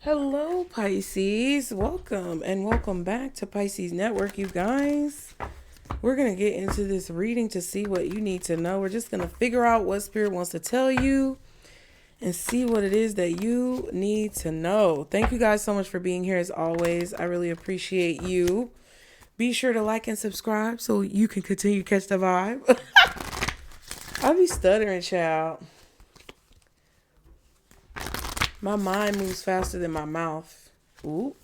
Hello, Pisces. Welcome and welcome back to Pisces Network, you guys. We're going to get into this reading to see what you need to know. We're just going to figure out what Spirit wants to tell you and see what it is that you need to know. Thank you guys so much for being here as always. I really appreciate you. Be sure to like and subscribe so you can continue to catch the vibe. I'll be stuttering, child. My mind moves faster than my mouth. Ooh.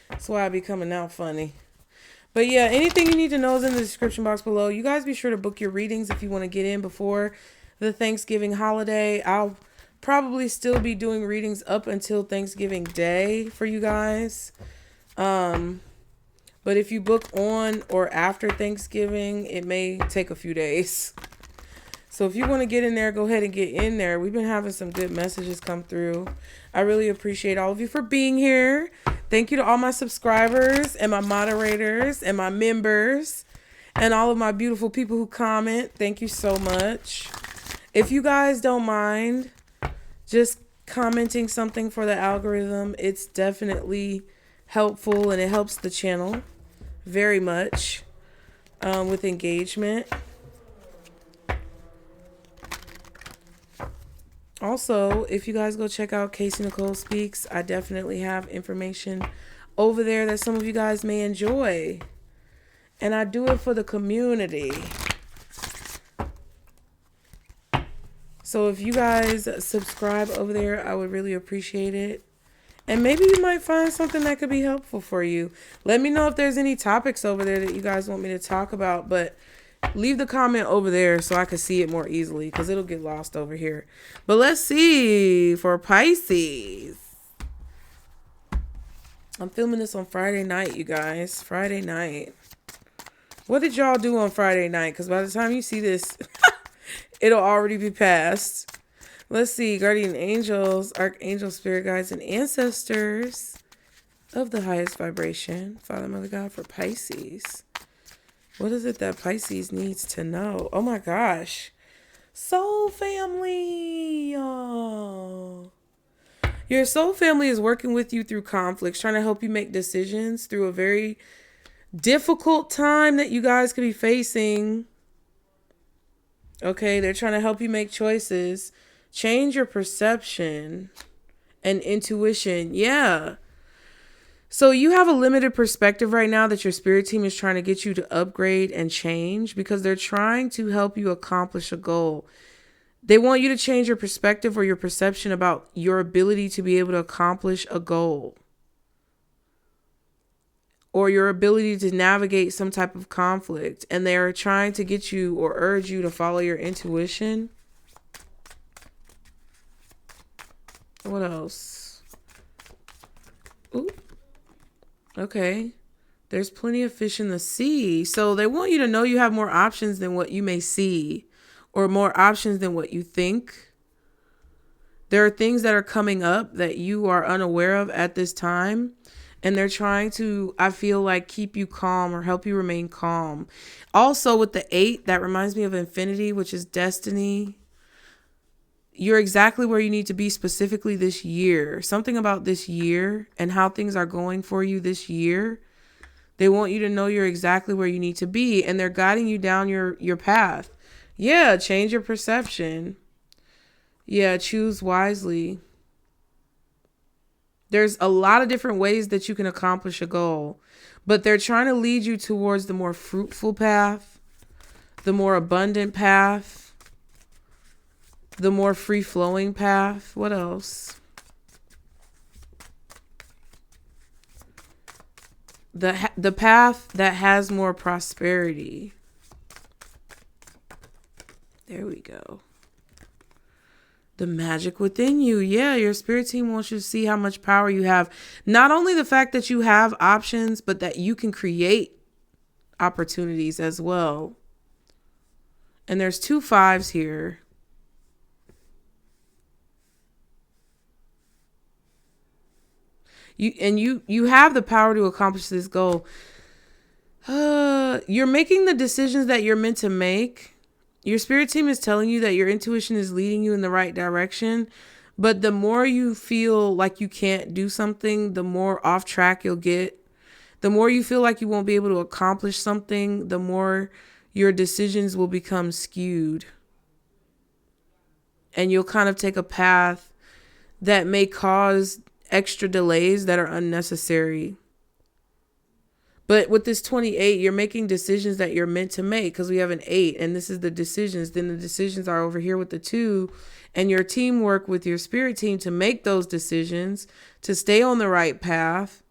That's why I be coming out funny. But yeah, anything you need to know is in the description box below. You guys be sure to book your readings if you want to get in before the Thanksgiving holiday. I'll probably still be doing readings up until Thanksgiving Day for you guys. But if you book on or after Thanksgiving, it may take a few days. So if you want to get in there, go ahead and get in there. We've been having some good messages come through. I really appreciate all of you for being here. Thank you to all my subscribers and my moderators and my members and all of my beautiful people who comment. Thank you so much. If you guys don't mind just commenting something for the algorithm, it's definitely helpful and it helps the channel very much with engagement. Also, if you guys go check out Casey Nicole Speaks, I definitely have information over there that some of you guys may enjoy. And I do it for the community. So if you guys subscribe over there, I would really appreciate it. And maybe you might find something that could be helpful for you. Let me know if there's any topics over there that you guys want me to talk about. But leave the comment over there so I can see it more easily because it'll get lost over here. But let's see for Pisces. I'm filming this on Friday night, you guys. Friday night. What did y'all do on Friday night? Because by the time you see this, it'll already be past. Let's see. Guardian angels, archangels, spirit guides, and ancestors of the highest vibration. Father, Mother, God for Pisces. What is it that Pisces needs to know? Oh my gosh. Soul family. Oh. Your soul family is working with you through conflicts, trying to help you make decisions through a very difficult time that you guys could be facing. Okay, they're trying to help you make choices. Change your perception and intuition. Yeah. So you have a limited perspective right now that your spirit team is trying to get you to upgrade and change because they're trying to help you accomplish a goal. They want you to change your perspective or your perception about your ability to be able to accomplish a goal or your ability to navigate some type of conflict. And they're trying to get you or urge you to follow your intuition. What else? Ooh. Okay. There's plenty of fish in the sea. So they want you to know you have more options than what you may see or more options than what you think. There are things that are coming up that you are unaware of at this time. And they're trying to, I feel like, keep you calm or help you remain calm. Also with the 8, that reminds me of infinity, which is destiny. You're exactly where you need to be specifically this year. Something about this year and how things are going for you this year. They want you to know you're exactly where you need to be. And they're guiding you down your path. Yeah, change your perception. Yeah, choose wisely. There's a lot of different ways that you can accomplish a goal. But they're trying to lead you towards the more fruitful path. The more abundant path. The more free-flowing path. What else? The path that has more prosperity. There we go. The magic within you. Yeah, your spirit team wants you to see how much power you have. Not only the fact that you have options, but that you can create opportunities as well. And there's 2 5s here. You have the power to accomplish this goal. You're making the decisions that you're meant to make. Your spirit team is telling you that your intuition is leading you in the right direction, But the more you feel like you can't do something, the more off track you'll get. The more you feel like you won't be able to accomplish something, the more your decisions will become skewed. And you'll kind of take a path that may cause extra delays that are unnecessary. But with this 28, you're making decisions that you're meant to make, because we have an 8 and this is the decisions. Then the decisions are over here with the 2, and your teamwork with your spirit team to make those decisions, to stay on the right path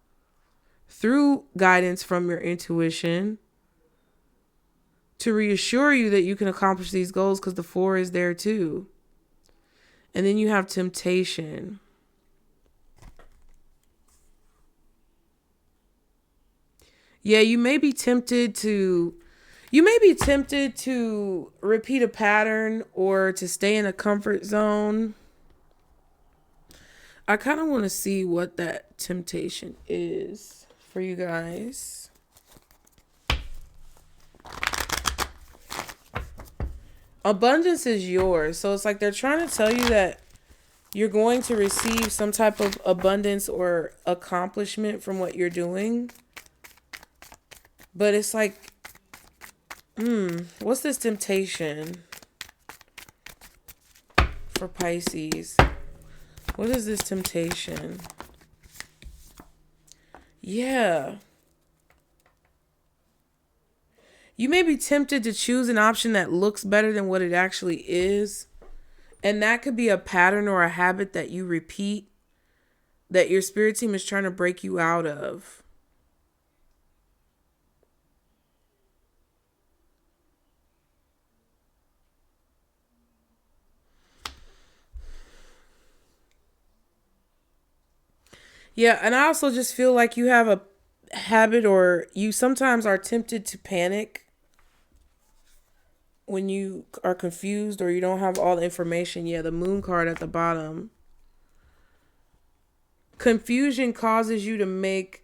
through guidance from your intuition, to reassure you that you can accomplish these goals, because the 4 is there too. And then you have temptation. Yeah, you may be tempted to repeat a pattern or to stay in a comfort zone. I kind of want to see what that temptation is for you guys. Abundance is yours. So it's like they're trying to tell you that you're going to receive some type of abundance or accomplishment from what you're doing. But it's like, what's this temptation for Pisces? What is this temptation? Yeah. You may be tempted to choose an option that looks better than what it actually is. And that could be a pattern or a habit that you repeat, that your spirit team is trying to break you out of. Yeah, and I also just feel like you have a habit, or you sometimes are tempted to panic when you are confused or you don't have all the information. Yeah, the moon card at the bottom. Confusion causes you to make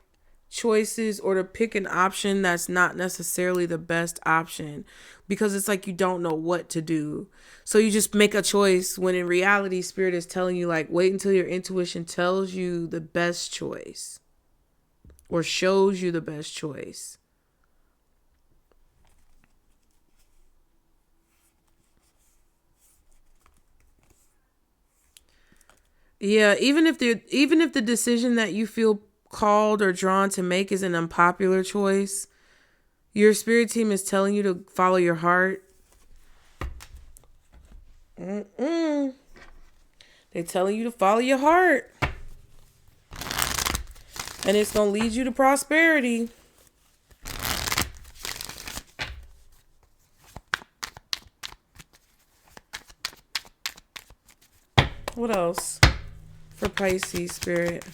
choices or to pick an option that's not necessarily the best option, because it's like you don't know what to do. So you just make a choice when in reality, spirit is telling you, like, wait until your intuition tells you the best choice or shows you the best choice. Yeah, even if the decision that you feel called or drawn to make is an unpopular choice, your spirit team is telling you to follow your heart. They're telling you to follow your heart. And it's going to lead you to prosperity. What else for Pisces spirit?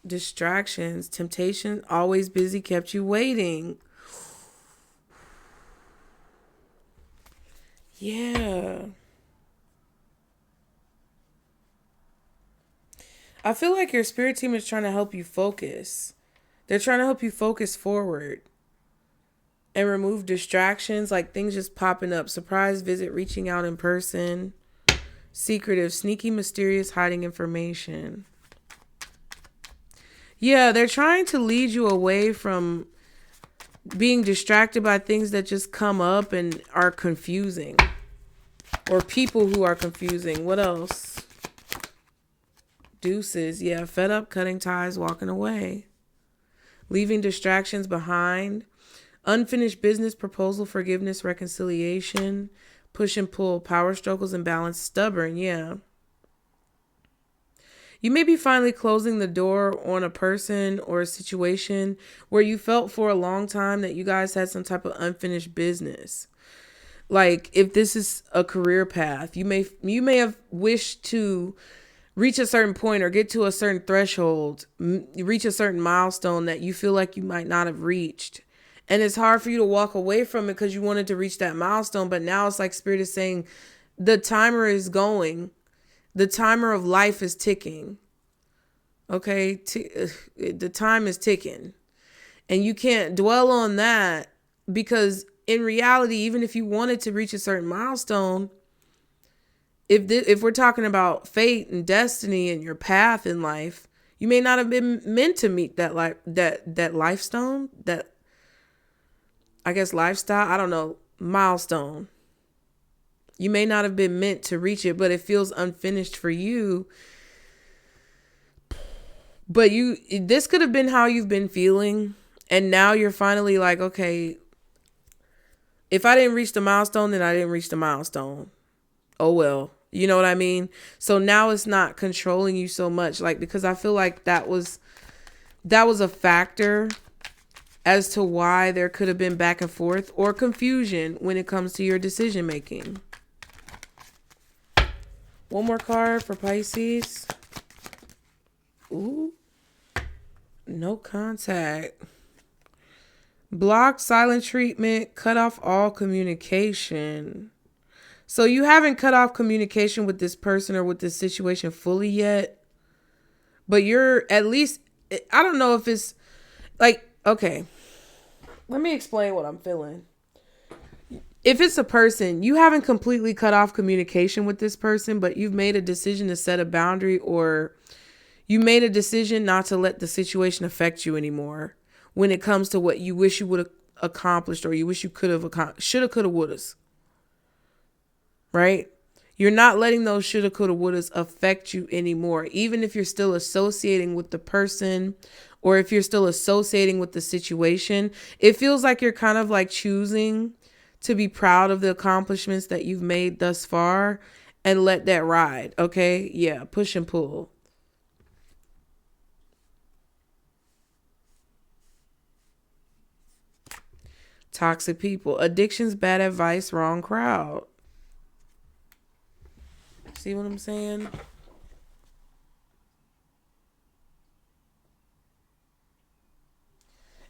Distractions, temptation, always busy, kept you waiting. Yeah. I feel like your spirit team is trying to help you focus. They're trying to help you focus forward and remove distractions, like things just popping up. Surprise visit, reaching out in person. Secretive, sneaky, mysterious, hiding information. Yeah, they're trying to lead you away from being distracted by things that just come up and are confusing. Or people who are confusing. What else? Deuces. Yeah, fed up, cutting ties, walking away. Leaving distractions behind. Unfinished business, proposal, forgiveness, reconciliation. Push and pull, power struggles, imbalance, stubborn. Yeah. You may be finally closing the door on a person or a situation where you felt for a long time that you guys had some type of unfinished business. Like, if this is a career path, you may have wished to reach a certain point or get to a certain threshold, reach a certain milestone that you feel like you might not have reached. And it's hard for you to walk away from it because you wanted to reach that milestone. But now it's like spirit is saying the timer is going. The timer of life is ticking. Okay? The time is ticking. And you can't dwell on that, because in reality, even if you wanted to reach a certain milestone, if we're talking about fate and destiny and your path in life, you may not have been meant to meet that lifestone, that, I guess, lifestyle, I don't know, milestone. You may not have been meant to reach it, but it feels unfinished for you. But this could have been how you've been feeling. And now you're finally like, okay, if I didn't reach the milestone, then I didn't reach the milestone. Oh, well, you know what I mean? So now it's not controlling you so much. Like, because I feel like that was a factor as to why there could have been back and forth or confusion when it comes to your decision making. One more card for Pisces. Ooh. No contact. Blocked, silent treatment, cut off all communication. So you haven't cut off communication with this person or with this situation fully yet. But you're at least, I don't know if it's like, okay, let me explain what I'm feeling. If it's a person, you haven't completely cut off communication with this person, but you've made a decision to set a boundary, or you made a decision not to let the situation affect you anymore when it comes to what you wish you would have accomplished, or you wish you could have accomplished, shoulda, coulda, wouldas. Right? You're not letting those shoulda, coulda, wouldas affect you anymore, even if you're still associating with the person or if you're still associating with the situation. It feels like you're kind of like choosing to be proud of the accomplishments that you've made thus far and let that ride. Okay? Yeah, push and pull. Toxic people. Addictions, bad advice, wrong crowd. See what I'm saying?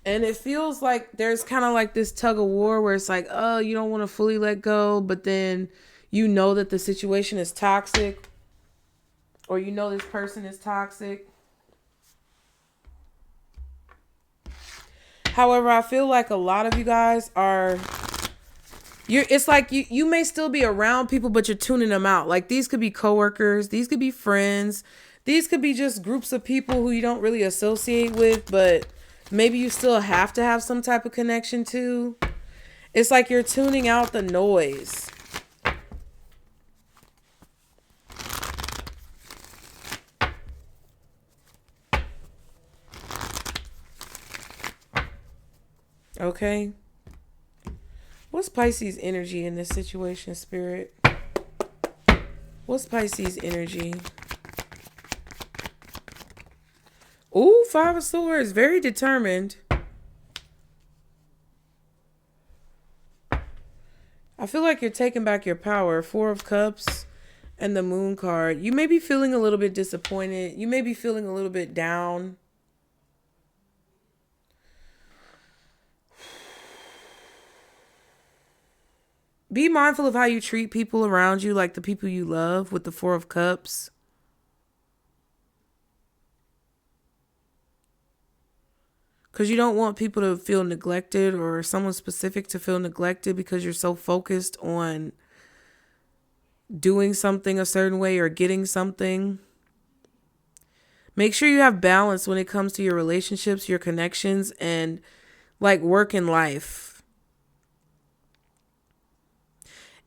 And it feels like there's kind of like this tug of war where it's like, oh, you don't want to fully let go, but then you know that the situation is toxic, or you know this person is toxic. However, I feel like a lot of you guys are, it's like you may still be around people, but you're tuning them out. Like, these could be coworkers, these could be friends, these could be just groups of people who you don't really associate with, but maybe you still have to have some type of connection to. It's like you're tuning out the noise. Okay. What's Pisces energy in this situation, Spirit? What's Pisces energy? Ooh, Five of Swords. Very determined. I feel like you're taking back your power. Four of Cups and the Moon card. You may be feeling a little bit disappointed. You may be feeling a little bit down. Be mindful of how you treat people around you, like the people you love, with the Four of Cups. Because you don't want people to feel neglected, or someone specific to feel neglected, because you're so focused on doing something a certain way or getting something. Make sure you have balance when it comes to your relationships, your connections, and like work and life.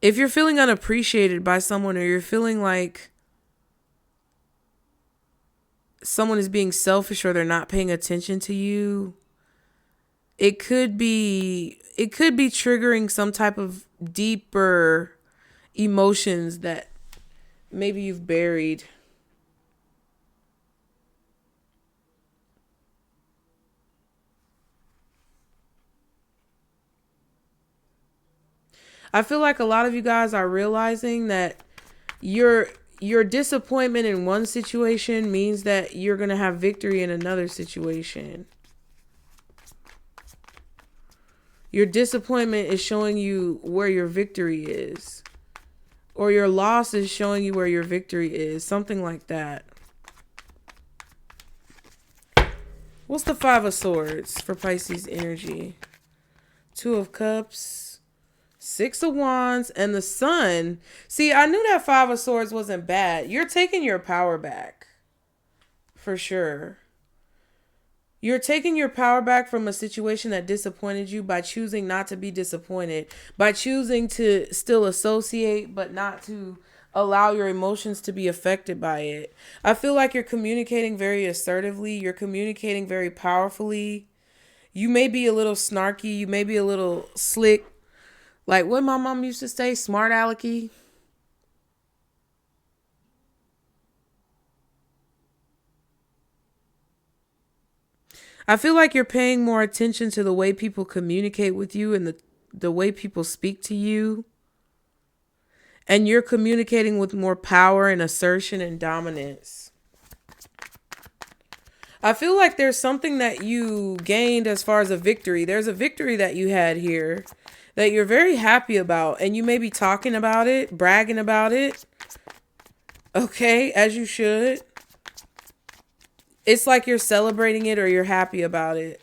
If you're feeling unappreciated by someone, or you're feeling like someone is being selfish, or they're not paying attention to you, it could be triggering some type of deeper emotions that maybe you've buried. I feel like a lot of you guys are realizing that your disappointment in one situation means that you're going to have victory in another situation. Your disappointment is showing you where your victory is. Or your loss is showing you where your victory is. Something like that. What's the Five of Swords for Pisces energy? Two of Cups. Six of Wands and the Sun. See, I knew that Five of Swords wasn't bad. You're taking your power back. For sure. You're taking your power back from a situation that disappointed you by choosing not to be disappointed. By choosing to still associate, but not to allow your emotions to be affected by it. I feel like you're communicating very assertively. You're communicating very powerfully. You may be a little snarky. You may be a little slick. Like what my mom used to say, smart alecky. I feel like you're paying more attention to the way people communicate with you and the way people speak to you. And you're communicating with more power and assertion and dominance. I feel like there's something that you gained as far as a victory. There's a victory that you had here that you're very happy about. And you may be talking about it, bragging about it. Okay, as you should. It's like you're celebrating it or you're happy about it.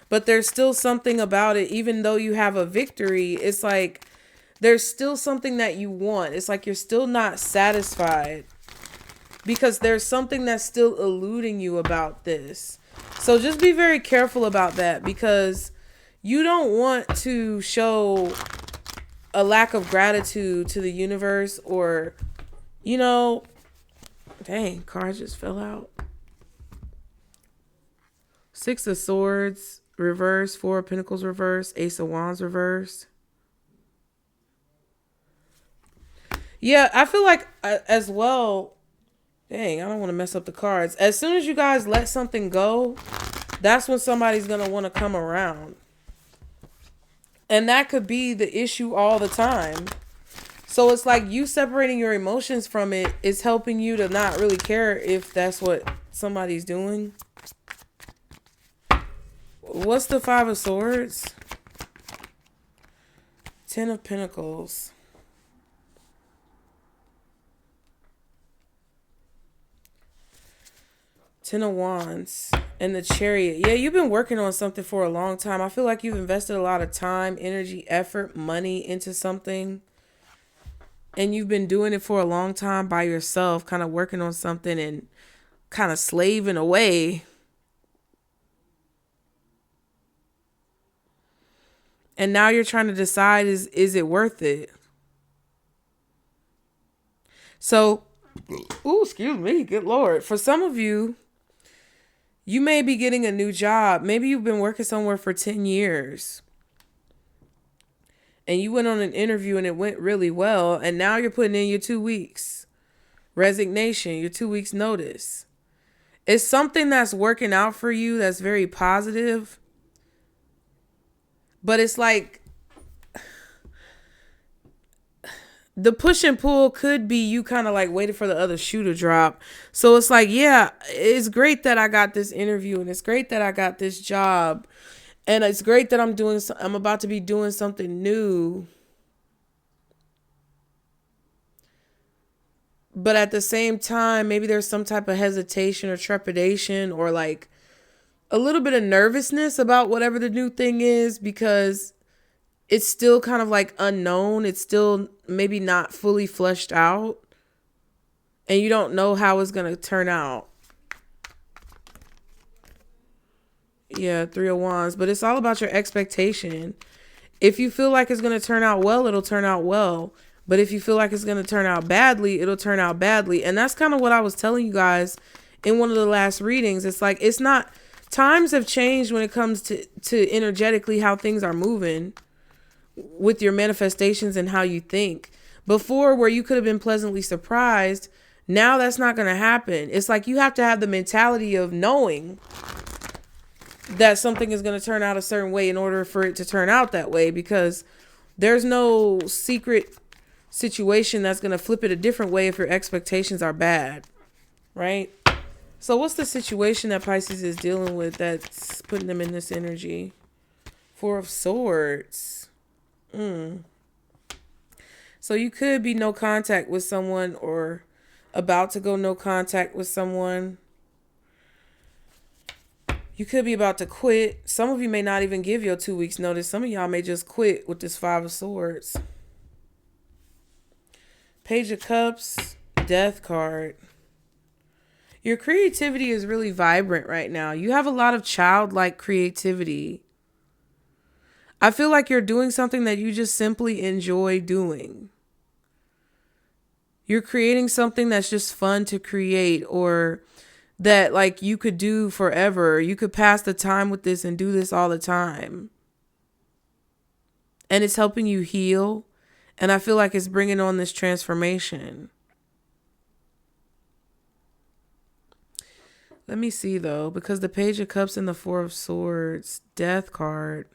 But there's still something about it. Even though you have a victory, it's like there's still something that you want. It's like you're still not satisfied. Because there's something that's still eluding you about this. So just be very careful about that. Because you don't want to show a lack of gratitude to the universe. Or, you know... Dang, card just fell out. Six of Swords, reverse. Four of Pentacles, reverse. Ace of Wands, reverse. Yeah, I feel like as well... Dang, I don't want to mess up the cards. As soon as you guys let something go, that's when somebody's going to want to come around. And that could be the issue all the time. So it's like you separating your emotions from it is helping you to not really care if that's what somebody's doing. What's the Five of Swords? Ten of Pentacles. Ten of Wands. And the Chariot. Yeah, you've been working on something for a long time. I feel like you've invested a lot of time, energy, effort, money into something. And you've been doing it for a long time by yourself, kind of working on something and kind of slaving away. And now you're trying to decide, is it worth it? So, ooh, excuse me, good Lord. For some of you, you may be getting a new job. Maybe you've been working somewhere for 10 years. And you went on an interview and it went really well. And now you're putting in your 2 weeks resignation, your 2 weeks notice. It's something that's working out for you that's very positive. But it's like the push and pull could be you kind of like waiting for the other shoe to drop. So it's like, yeah, it's great that I got this interview and it's great that I got this job. And it's great that I'm about to be doing something new. But at the same time, maybe there's some type of hesitation or trepidation or like a little bit of nervousness about whatever the new thing is because it's still kind of like unknown. It's still maybe not fully fleshed out. And you don't know how it's going to turn out. Yeah, Three of Wands. But it's all about your expectation. If you feel like it's going to turn out well, it'll turn out well. But if you feel like it's going to turn out badly, it'll turn out badly. And that's kind of what I was telling you guys in one of the last readings. It's like, it's not... Times have changed when it comes to energetically how things are moving with your manifestations and how you think. Before, where you could have been pleasantly surprised, now that's not going to happen. It's like you have to have the mentality of knowing that something is going to turn out a certain way in order for it to turn out that way, because there's no secret situation that's going to flip it a different way if your expectations are bad, right? So what's the situation that Pisces is dealing with that's putting them in this energy? Four of Swords. So you could be no contact with someone or about to go no contact with someone. You could be about to quit. Some of you may not even give your 2 weeks notice. Some of y'all may just quit with this Five of Swords. Page of Cups, Death card. Your creativity is really vibrant right now. You have a lot of childlike creativity. I feel like you're doing something that you just simply enjoy doing. You're creating something that's just fun to create, or that like you could do forever. You could pass the time with this and do this all the time. And it's helping you heal. And I feel like it's bringing on this transformation. Let me see though, because the Page of Cups and the Four of Swords, Death card.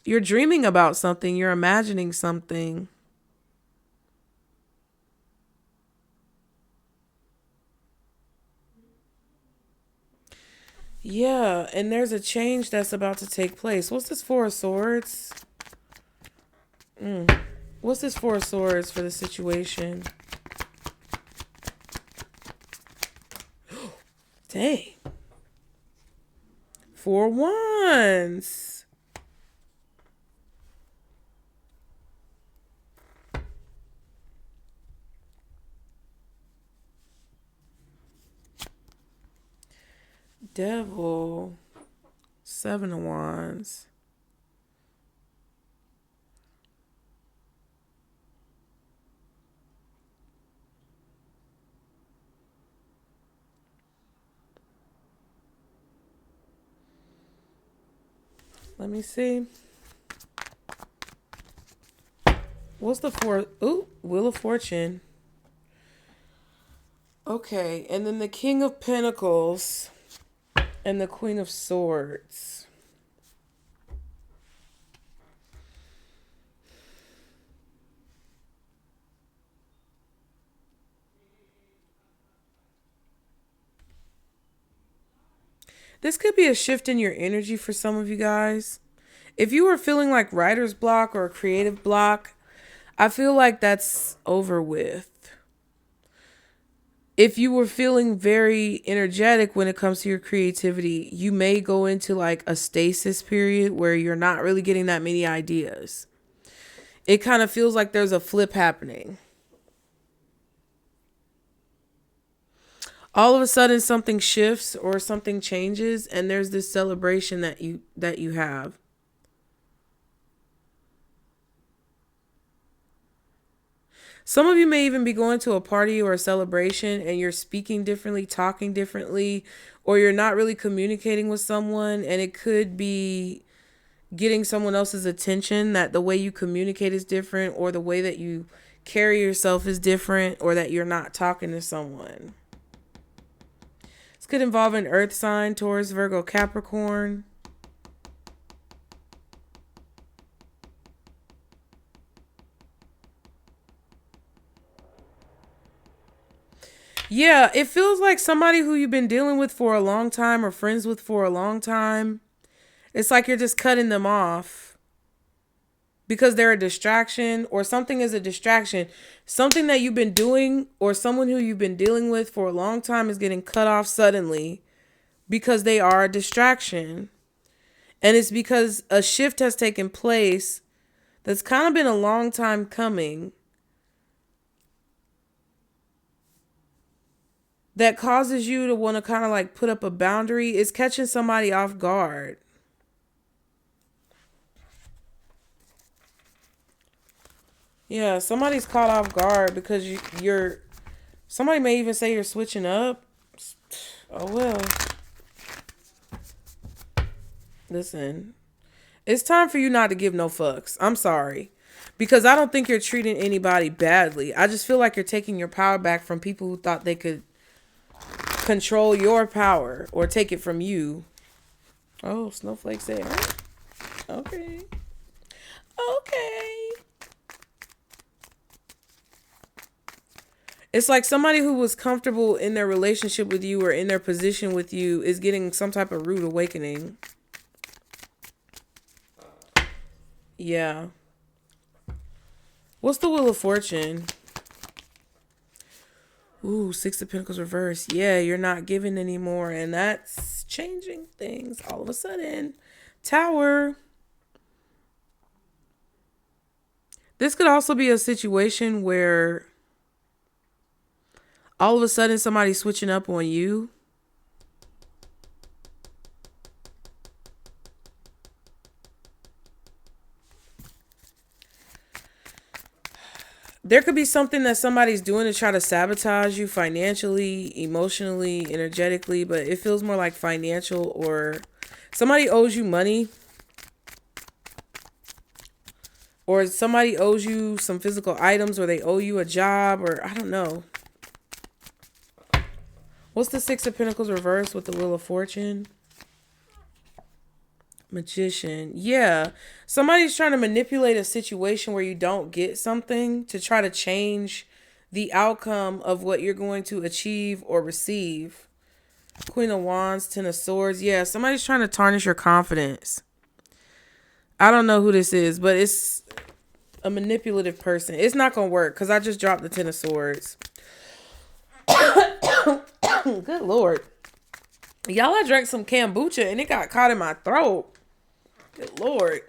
You're dreaming about something. You're imagining something. Yeah, and there's a change that's about to take place. What's this Four of Swords? What's this Four of Swords for the situation? Dang. 4 Wands. Devil. 7 of Wands. Let me see. What's the four? Ooh, Wheel of Fortune. Okay, and then the King of Pentacles and the Queen of Swords. This could be a shift in your energy for some of you guys. If you were feeling like writer's block or a creative block, I feel like that's over with. If you were feeling very energetic when it comes to your creativity, you may go into like a stasis period where you're not really getting that many ideas. It kind of feels like there's a flip happening. All of a sudden something shifts or something changes, and there's this celebration that you have. Some of you may even be going to a party or a celebration and you're speaking differently, talking differently, or you're not really communicating with someone, and it could be getting someone else's attention that the way you communicate is different, or the way that you carry yourself is different, or that you're not talking to someone. This could involve an earth sign, Taurus, Virgo, Capricorn. Yeah, it feels like somebody who you've been dealing with for a long time or friends with for a long time. It's like you're just cutting them off because they're a distraction, or something is a distraction. Something that you've been doing or someone who you've been dealing with for a long time is getting cut off suddenly because they are a distraction. And it's because a shift has taken place that's kind of been a long time coming, that causes you to want to kind of like put up a boundary. It's catching somebody off guard. Yeah, somebody's caught off guard because you're somebody may even say you're switching up. Oh well. Listen, it's time for you not to give no fucks. I'm sorry. Because I don't think you're treating anybody badly. I just feel like you're taking your power back from people who thought they could control your power or take it from you. Oh, snowflakes there. Okay. Okay. It's like somebody who was comfortable in their relationship with you or in their position with you is getting some type of rude awakening. Yeah. What's the Wheel of Fortune? Ooh, Six of Pentacles reverse. Yeah, you're not giving anymore. And that's changing things all of a sudden. Tower. This could also be a situation where all of a sudden somebody's switching up on you. There could be something that somebody's doing to try to sabotage you financially, emotionally, energetically, but it feels more like financial, or somebody owes you money, or somebody owes you some physical items, or they owe you a job, or I don't know. What's the Six of Pentacles reverse with the Wheel of Fortune? Magician. Yeah. Somebody's trying to manipulate a situation where you don't get something to try to change the outcome of what you're going to achieve or receive. Queen of Wands, Ten of Swords. Yeah, somebody's trying to tarnish your confidence. I don't know who this is, but it's a manipulative person. It's not going to work because I just dropped the Ten of Swords. Good Lord. Y'all, I drank some kombucha and it got caught in my throat. Good Lord.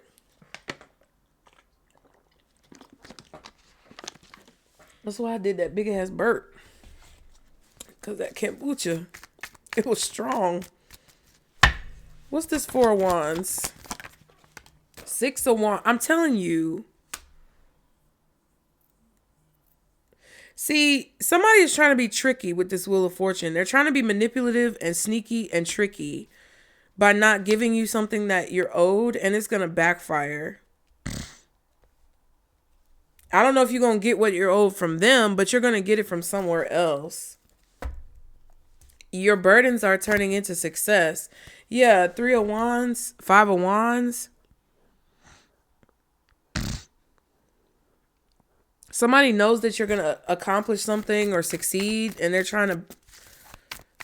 That's why I did that big ass burp. Because that kombucha, it was strong. What's this Four of Wands? Six of Wands. I'm telling you. See, somebody is trying to be tricky with this Wheel of Fortune. They're trying to be manipulative and sneaky and tricky by not giving you something that you're owed, and it's going to backfire. I don't know if you're going to get what you're owed from them, but you're going to get it from somewhere else. Your burdens are turning into success. Yeah, Three of Wands, Five of Wands. Somebody knows that you're going to accomplish something or succeed, and they're trying to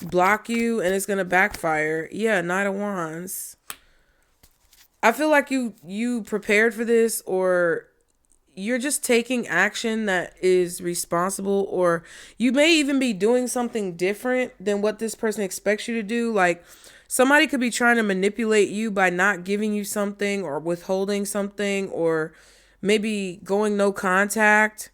block you, and it's going to backfire. Yeah, Knight of Wands. I feel like you prepared for this, or you're just taking action that is responsible, or you may even be doing something different than what this person expects you to do. Like, somebody could be trying to manipulate you by not giving you something or withholding something, or maybe going no contact.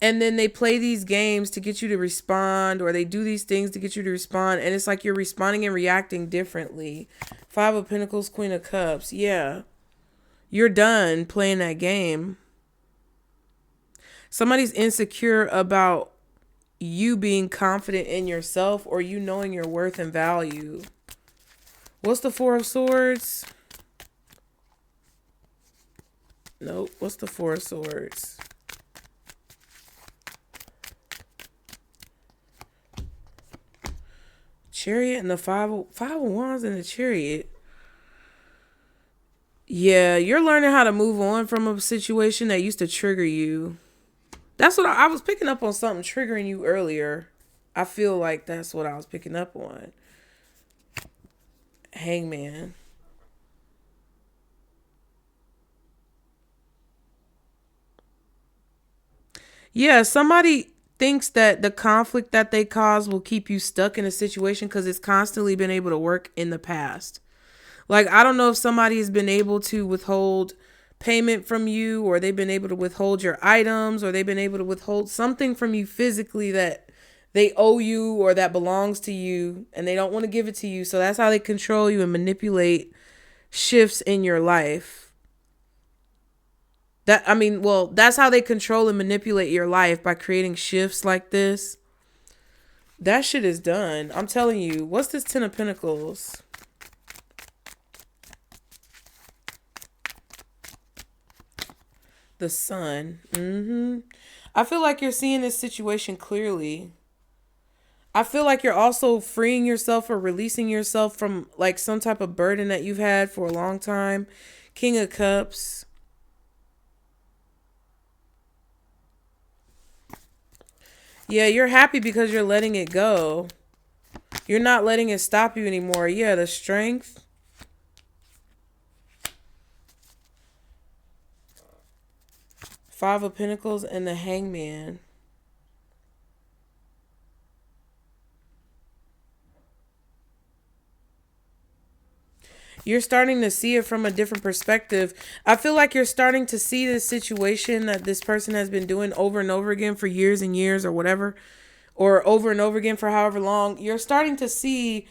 And then they play these games to get you to respond, or they do these things to get you to respond. And it's like you're responding and reacting differently. Five of Pentacles, Queen of Cups. Yeah. You're done playing that game. Somebody's insecure about you being confident in yourself, or you knowing your worth and value. What's the Four of Swords? Nope. What's the Four of Swords? Chariot and the Five of Wands and the Chariot. Yeah, you're learning how to move on from a situation that used to trigger you. That's what I was picking up on, something triggering you earlier. I feel like that's what I was picking up on. Hangman. Yeah, somebody thinks that the conflict that they cause will keep you stuck in a situation because it's constantly been able to work in the past. Like, I don't know if somebody has been able to withhold payment from you, or they've been able to withhold your items, or they've been able to withhold something from you physically that they owe you or that belongs to you, and they don't want to give it to you. So that's how they control you and manipulate shifts in your life. That's how they control and manipulate your life, by creating shifts like this. That shit is done. I'm telling you. What's this Ten of Pentacles? The Sun. I feel like you're seeing this situation clearly. I feel like you're also freeing yourself or releasing yourself from like some type of burden that you've had for a long time. King of Cups. Yeah, you're happy because you're letting it go. You're not letting it stop you anymore. Yeah, the Strength. Five of Pentacles and the Hangman. You're starting to see it from a different perspective. I feel like you're starting to see this situation that this person has been doing over and over again for years and years or whatever, or over and over again for however long. You're starting to see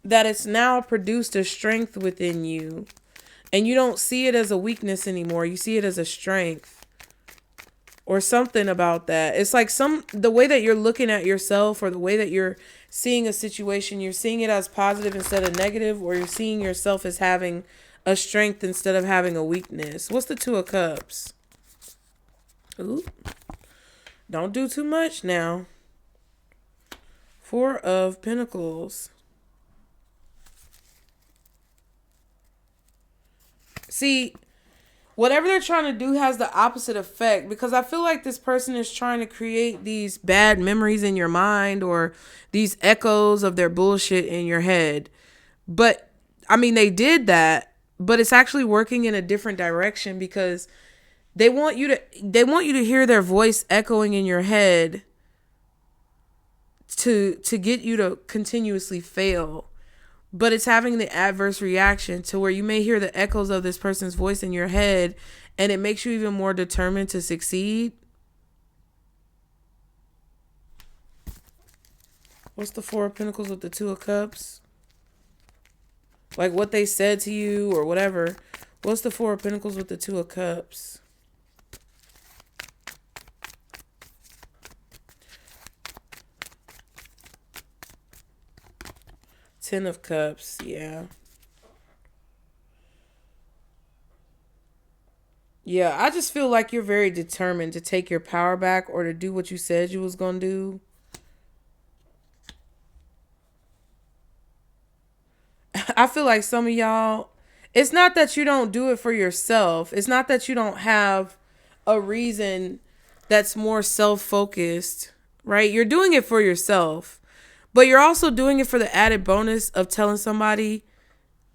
that it's now produced a strength within you. And you don't see it as a weakness anymore. You see it as a strength. Or something about that. It's like the way that you're looking at yourself, or the way that you're seeing a situation, you're seeing it as positive instead of negative, or you're seeing yourself as having a strength instead of having a weakness. What's the Two of Cups? Ooh. Don't do too much now. Four of Pentacles. See, whatever they're trying to do has the opposite effect, because I feel like this person is trying to create these bad memories in your mind, or these echoes of their bullshit in your head. But I mean, they did that, but it's actually working in a different direction, because they want you to hear their voice echoing in your head to get you to continuously fail. But it's having the adverse reaction to where you may hear the echoes of this person's voice in your head, and it makes you even more determined to succeed. What's the Four of Pentacles with the Two of Cups? Like what they said to you or whatever. What's the Four of Pentacles with the Two of Cups? Ten of Cups, yeah. Yeah, I just feel like you're very determined to take your power back, or to do what you said you was going to do. I feel like some of y'all, it's not that you don't do it for yourself. It's not that you don't have a reason that's more self-focused, right? You're doing it for yourself. But you're also doing it for the added bonus of telling somebody,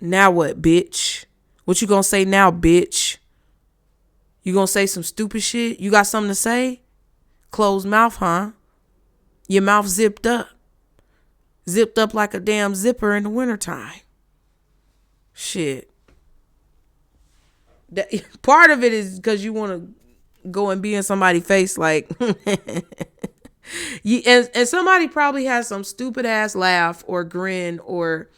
now what, bitch? What you gonna say now, bitch? You gonna say some stupid shit? You got something to say? Closed mouth, huh? Your mouth zipped up. Zipped up like a damn zipper in the wintertime. Shit. Part of it is because you want to go and be in somebody's face like... and somebody probably has some stupid ass laugh or grin, or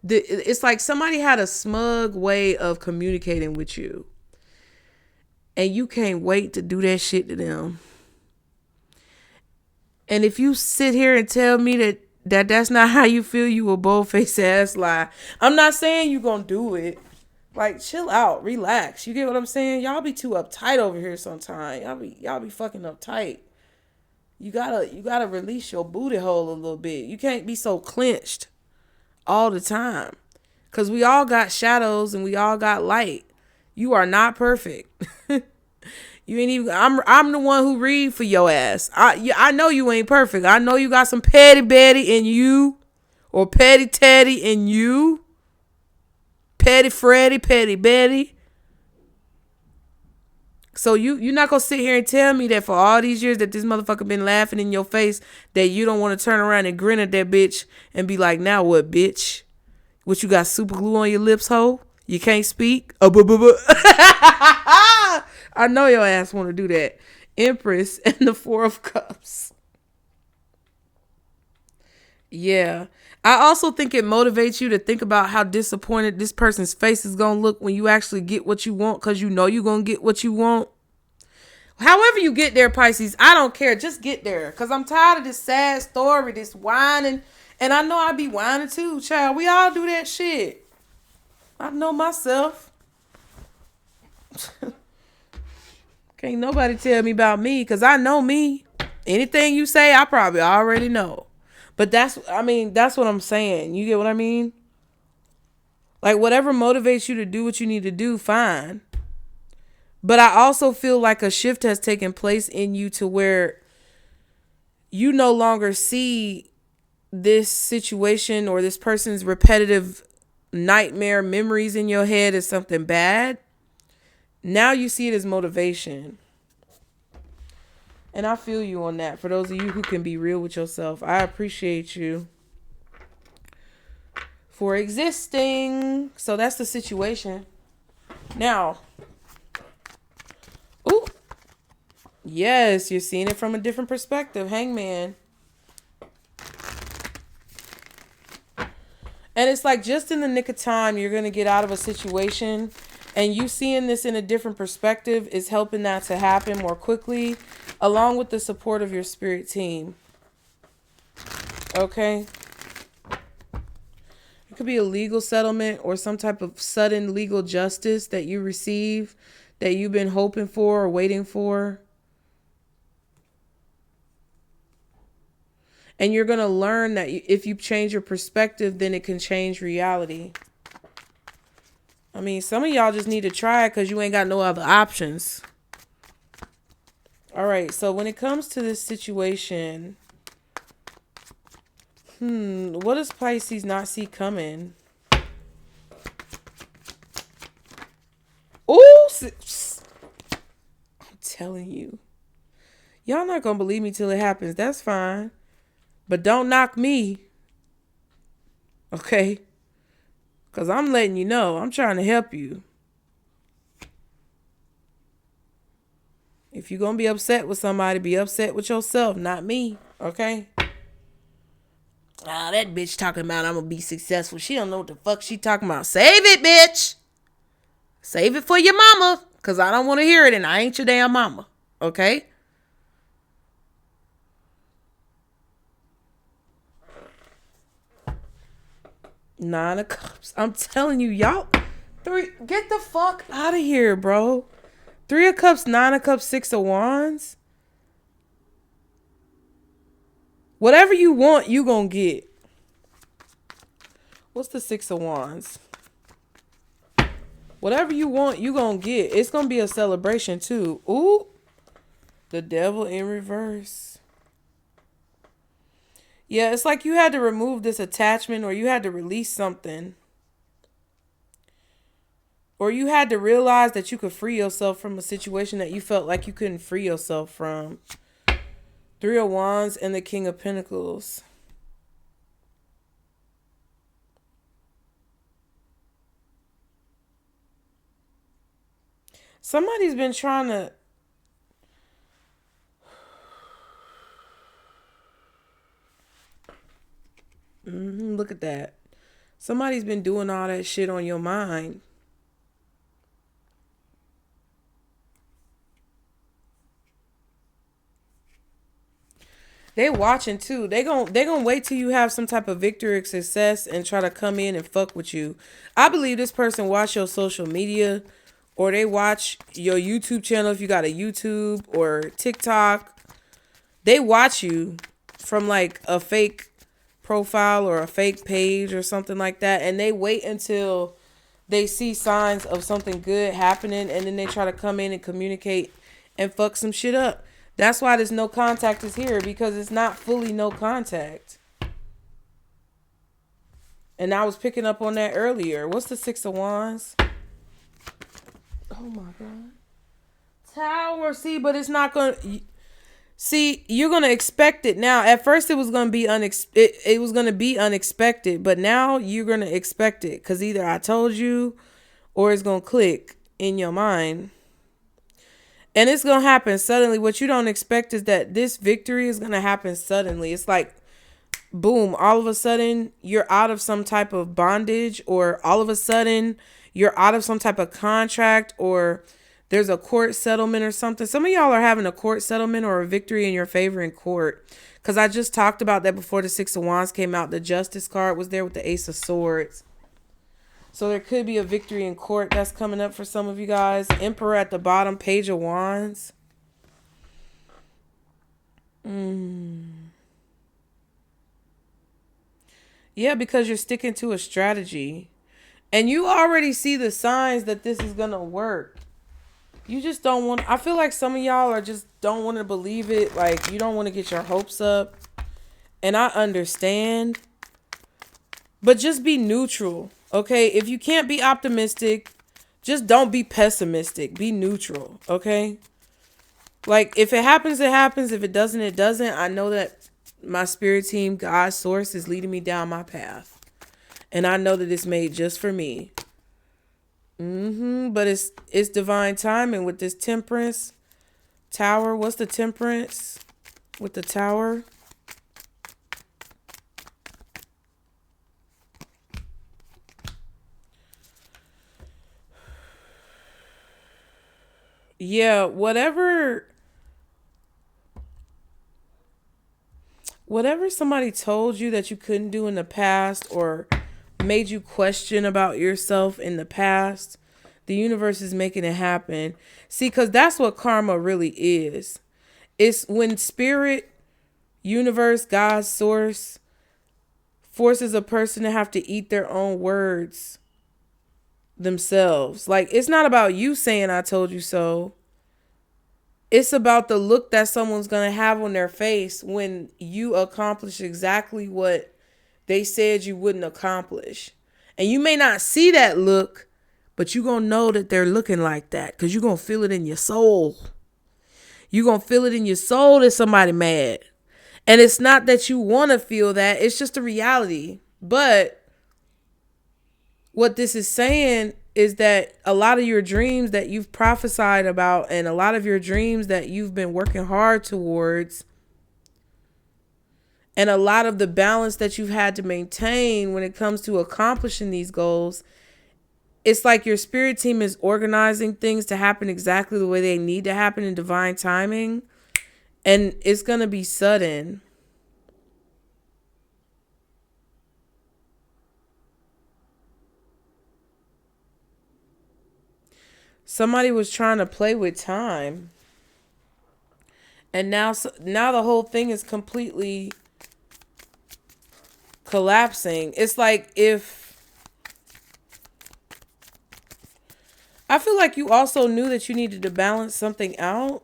it's like somebody had a smug way of communicating with you, and you can't wait to do that shit to them. And if you sit here and tell me that's not how you feel, you a bold-faced ass lie. I'm not saying you gonna do it. Like, chill out, relax. You get what I'm saying? Y'all be too uptight over here sometimes. Y'all be fucking uptight. You gotta release your booty hole a little bit. You can't be so clenched all the time. Cause we all got shadows and we all got light. You are not perfect. You ain't even. I'm the one who read for your ass. I know you ain't perfect. I know you got some petty Betty in you, or petty Teddy in you. Petty Freddy, petty Betty. So you're not going to sit here and tell me that for all these years that this motherfucker been laughing in your face, that you don't want to turn around and grin at that bitch and be like, now what, bitch? What, you got super glue on your lips, ho? You can't speak? I know your ass want to do that. Empress and the Four of Cups. Yeah. I also think it motivates you to think about how disappointed this person's face is going to look when you actually get what you want, because you know you're going to get what you want. However you get there, Pisces, I don't care. Just get there, because I'm tired of this sad story, this whining. And I know I be whining too, child. We all do that shit. I know myself. Can't nobody tell me about me, because I know me. Anything you say, I probably already know. But that's what I'm saying. You get what I mean? Like, whatever motivates you to do what you need to do, fine. But I also feel like a shift has taken place in you to where you no longer see this situation or this person's repetitive nightmare memories in your head as something bad. Now you see it as motivation. And I feel you on that. For those of you who can be real with yourself, I appreciate you. for existing. So that's the situation. Now, ooh, yes, you're seeing it from a different perspective. Hangman. And it's like just in the nick of time, you're going to get out of a situation. And you seeing this in a different perspective is helping that to happen more quickly, along with the support of your spirit team. Okay? It could be a legal settlement or some type of sudden legal justice that you receive that you've been hoping for or waiting for. And you're going to learn that if you change your perspective, then it can change reality. I mean, some of y'all just need to try it because you ain't got no other options. All right, so when it comes to this situation, what does Pisces not see coming? Ooh, I'm telling you. Y'all not going to believe me till it happens. That's fine. But don't knock me. Okay? Because I'm letting you know. I'm trying to help you. If you're going to be upset with somebody, be upset with yourself, not me. Okay? That bitch talking about I'm going to be successful. She don't know what the fuck she talking about. Save it, bitch. Save it for your mama. Because I don't want to hear it and I ain't your damn mama. Okay? Nine of Cups. I'm telling you, y'all. Get the fuck out of here, bro. 3 of Cups, 9 of Cups, 6 of Wands. Whatever you want, you gonna get. What's the 6 of Wands? Whatever you want, you gonna get. It's gonna be a celebration too. Ooh. The Devil in reverse. Yeah, it's like you had to remove this attachment or you had to release something. Or you had to realize that you could free yourself from a situation that you felt like you couldn't free yourself from. 3 of Wands and the King of Pentacles. Somebody's been trying to... look at that. Somebody's been doing all that shit on your mind. They watching too. They gon' wait till you have some type of victory or success and try to come in and fuck with you. I believe this person watch your social media or they watch your YouTube channel if you got a YouTube or TikTok. They watch you from like a fake profile or a fake page or something like that. And they wait until they see signs of something good happening and then they try to come in and communicate and fuck some shit up. That's why this no contact is here, because it's not fully no contact. And I was picking up on that earlier. What's the 6 of Wands? Oh my God. Tower. See, but it's not going to... See, you're going to expect it now. At first, it was going to be it was going to be unexpected, but now you're going to expect it because either I told you or it's going to click in your mind. And it's going to happen suddenly. What you don't expect is that this victory is going to happen suddenly. It's like, boom, all of a sudden you're out of some type of bondage, or all of a sudden you're out of some type of contract, or there's a court settlement or something. Some of y'all are having a court settlement or a victory in your favor in court. Because I just talked about that before the 6 of Wands came out. The Justice card was there with the Ace of Swords. So there could be a victory in court that's coming up for some of you guys. Emperor at the bottom, Page of Wands. Yeah, because you're sticking to a strategy. And you already see the signs that this is going to work. You just don't want... I feel like some of y'all are just don't want to believe it. Like, you don't want to get your hopes up. And I understand. But just be neutral. Okay, if you can't be optimistic, just don't be pessimistic. Be neutral, okay? Like, if it happens, it happens. If it doesn't, it doesn't. I know that my spirit team, God's source, is leading me down my path. And I know that it's made just for me. But it's divine timing with this temperance tower. What's the temperance with the tower? Yeah, whatever somebody told you that you couldn't do in the past or made you question about yourself in the past, the universe is making it happen. See, because that's what karma really is. It's when spirit, universe, God, source forces a person to have to eat their own words themselves. Like, it's not about you saying I told you so. It's about the look that someone's going to have on their face when you accomplish exactly what they said you wouldn't accomplish. And you may not see that look, but you're going to know that they're looking like that because you're going to feel it in your soul. You're going to feel it in your soul that somebody mad. And it's not that you want to feel that. It's just a reality. But what this is saying is that a lot of your dreams that you've prophesied about and a lot of your dreams that you've been working hard towards and a lot of the balance that you've had to maintain when it comes to accomplishing these goals, it's like your spirit team is organizing things to happen exactly the way they need to happen in divine timing. And it's going to be sudden. Somebody was trying to play with time. And now the whole thing is completely collapsing. It's like I feel like you also knew that you needed to balance something out.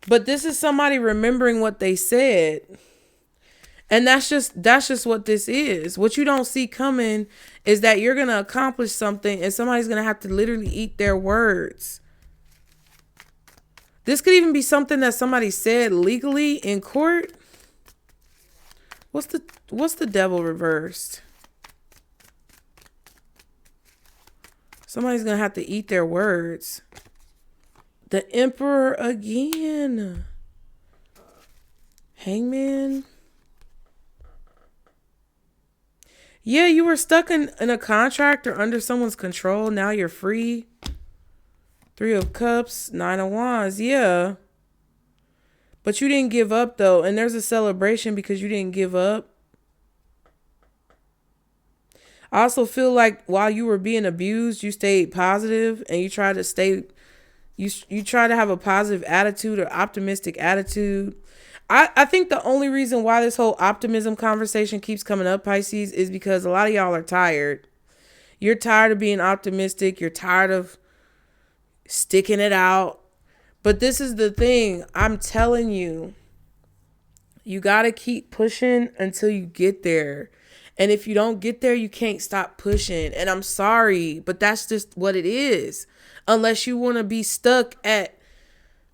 But this is somebody remembering what they said. And that's just what this is. What you don't see coming is that you're going to accomplish something and somebody's going to have to literally eat their words. This could even be something that somebody said legally in court. What's the devil reversed? Somebody's going to have to eat their words. The Emperor again. Hangman. Yeah, you were stuck in a contract or under someone's control. Now you're free. 3 of Cups, 9 of Wands. Yeah. But you didn't give up, though. And there's a celebration because you didn't give up. I also feel like while you were being abused, you stayed positive and you tried to stay... You try to have a positive attitude or optimistic attitude. I think the only reason why this whole optimism conversation keeps coming up, Pisces, is because a lot of y'all are tired. You're tired of being optimistic. You're tired of sticking it out. But this is the thing. I'm telling you, you got to keep pushing until you get there. And if you don't get there, you can't stop pushing. And I'm sorry, but that's just what it is. Unless you want to be stuck at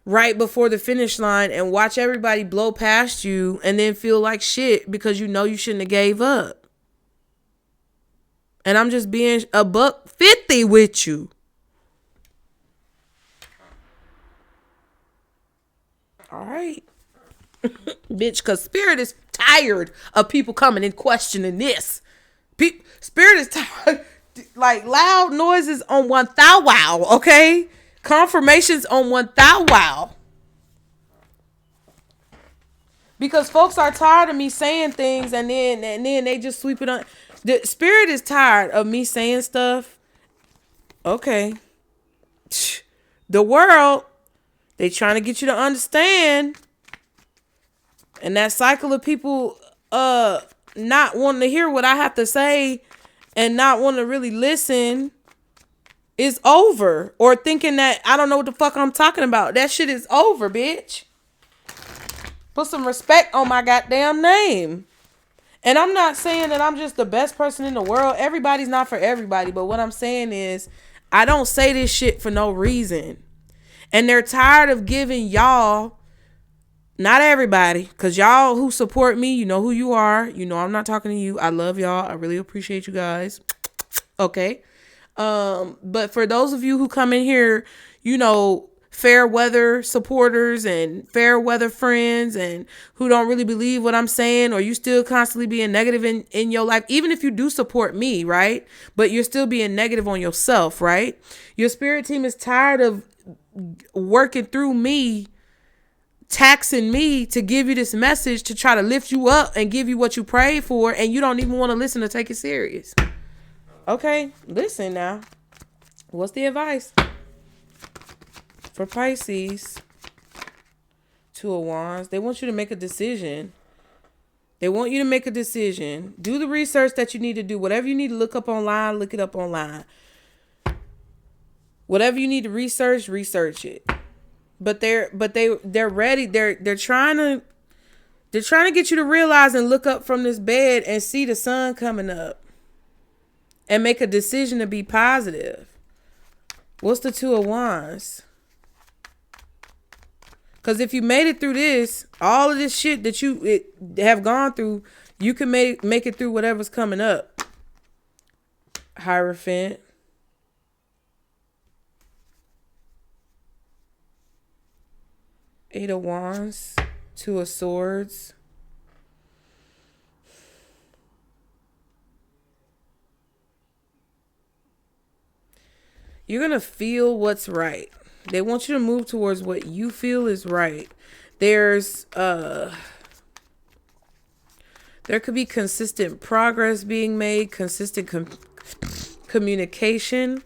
right before the finish line and watch everybody blow past you and then feel like shit because you know you shouldn't have gave up. And I'm just being $150 with you. All right. Bitch, because spirit is tired of people coming and questioning this. Spirit is tired. Like loud noises on 1 thou wow, okay? Confirmations on 1 thou wow. Because folks are tired of me saying things and then they just sweep it on. The spirit is tired of me saying stuff. Okay. The world, they trying to get you to understand. And that cycle of people not wanting to hear what I have to say and not want to really listen is over. Or thinking that I don't know what the fuck I'm talking about. That shit is over, bitch. Put some respect on my goddamn name. And I'm not saying that I'm just the best person in the world. Everybody's not for everybody. But what I'm saying is I don't say this shit for no reason. And they're tired of giving y'all Not everybody, because y'all who support me, you know who you are. You know I'm not talking to you. I love y'all. I really appreciate you guys. Okay. But for those of you who come in here, you know, fair weather supporters and fair weather friends and who don't really believe what I'm saying, or you still constantly being negative in your life, even if you do support me, right? But you're still being negative on yourself, right? Your spirit team is tired of working through me, taxing me to give you this message to try to lift you up and give you what you prayed for, and you don't even want to listen or take it serious. Okay, listen now. What's the advice for Pisces? Two of Wands. They want you to make a decision. They want you to make a decision. Do the research that you need to do. Whatever you need to look up online, look it up online. Whatever you need to research it. But they're ready. They're trying to get you to realize and look up from this bed and see the sun coming up and make a decision to be positive. What's the Two of Wands? Because if you made it through this, all of this shit that you have gone through, you can make it through whatever's coming up. Hierophant. Eight of Wands. Two of Swords. You're going to feel what's right. They want you to move towards what you feel is right. There could be consistent progress being made, consistent communication,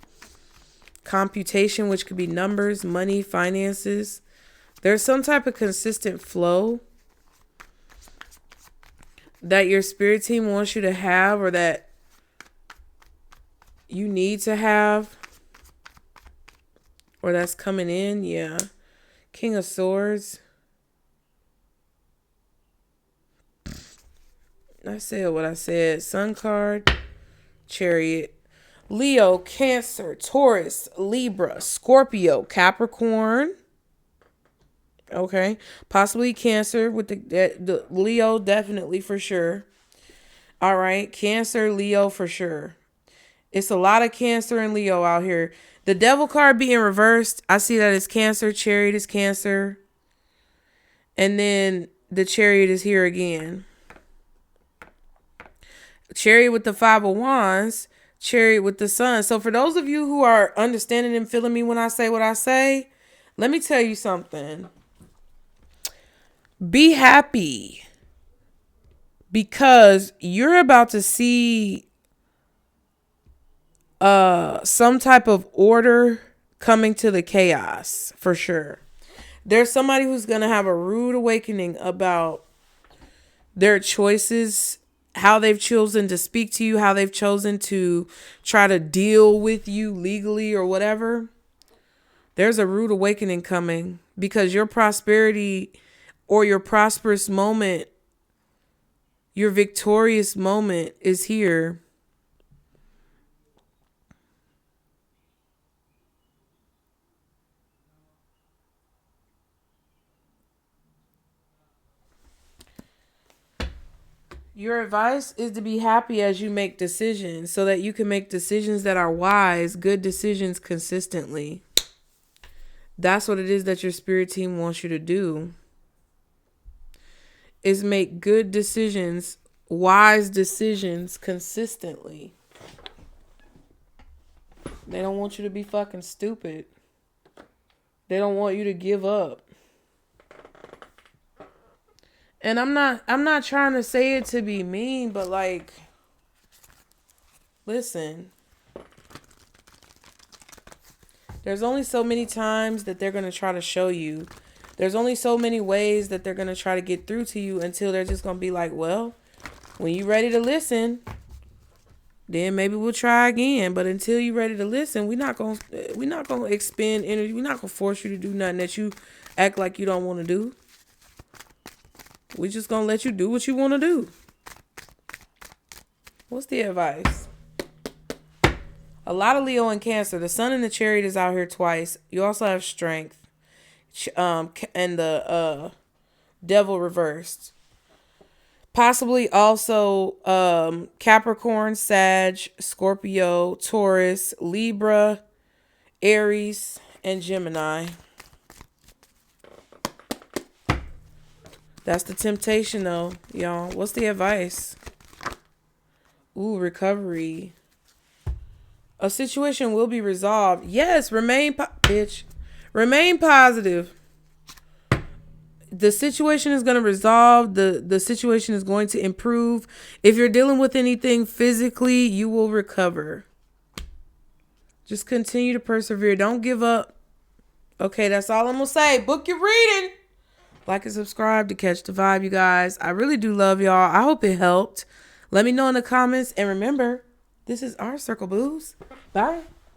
computation, which could be numbers, money, finances. There's some type of consistent flow that your spirit team wants you to have, or that you need to have, or that's coming in. Yeah. King of Swords. I said what I said. Sun card. Chariot. Leo, Cancer, Taurus, Libra, Scorpio, Capricorn. Okay. Possibly Cancer with the Leo, definitely for sure. All right. Cancer, Leo for sure. It's a lot of Cancer and Leo out here. The Devil card being reversed, I see that it's Cancer. Chariot is Cancer. And then the Chariot is here again. Chariot with the Five of Wands. Chariot with the Sun. So for those of you who are understanding and feeling me when I say what I say, let me tell you something. Be happy, because you're about to see some type of order coming to the chaos, for sure. There's somebody who's going to have a rude awakening about their choices, how they've chosen to speak to you, how they've chosen to try to deal with you legally or whatever. There's a rude awakening coming, because your prosperity or your prosperous moment, your victorious moment is here. Your advice is to be happy as you make decisions, so that you can make decisions that are wise, good decisions consistently. That's what it is that your spirit team wants you to do. Is make good decisions, wise decisions consistently. They don't want you to be fucking stupid. They don't want you to give up. And I'm not trying to say it to be mean, but like, listen. There's only so many times that they're going to try to show you. There's only so many ways that they're going to try to get through to you, until they're just going to be like, well, when you're ready to listen, then maybe we'll try again. But until you're ready to listen, we're not going to expend energy. We're not going to force you to do nothing that you act like you don't want to do. We're just going to let you do what you want to do. What's the advice? A lot of Leo and Cancer. The Sun and the Chariot is out here twice. You also have Strength. And the Devil reversed. Possibly also Capricorn, Sag, Scorpio, Taurus, Libra, Aries, and Gemini. That's the temptation though, y'all. What's the advice? Ooh, recovery. A situation will be resolved. Yes, remain positive. The situation is going to resolve. The situation is going to improve. If you're dealing with anything physically, you will recover. Just continue to persevere. Don't give up. Okay, that's all I'm going to say. Book your reading. Like and subscribe to catch the vibe, you guys. I really do love y'all. I hope it helped. Let me know in the comments. And remember, this is our circle, booze. Bye.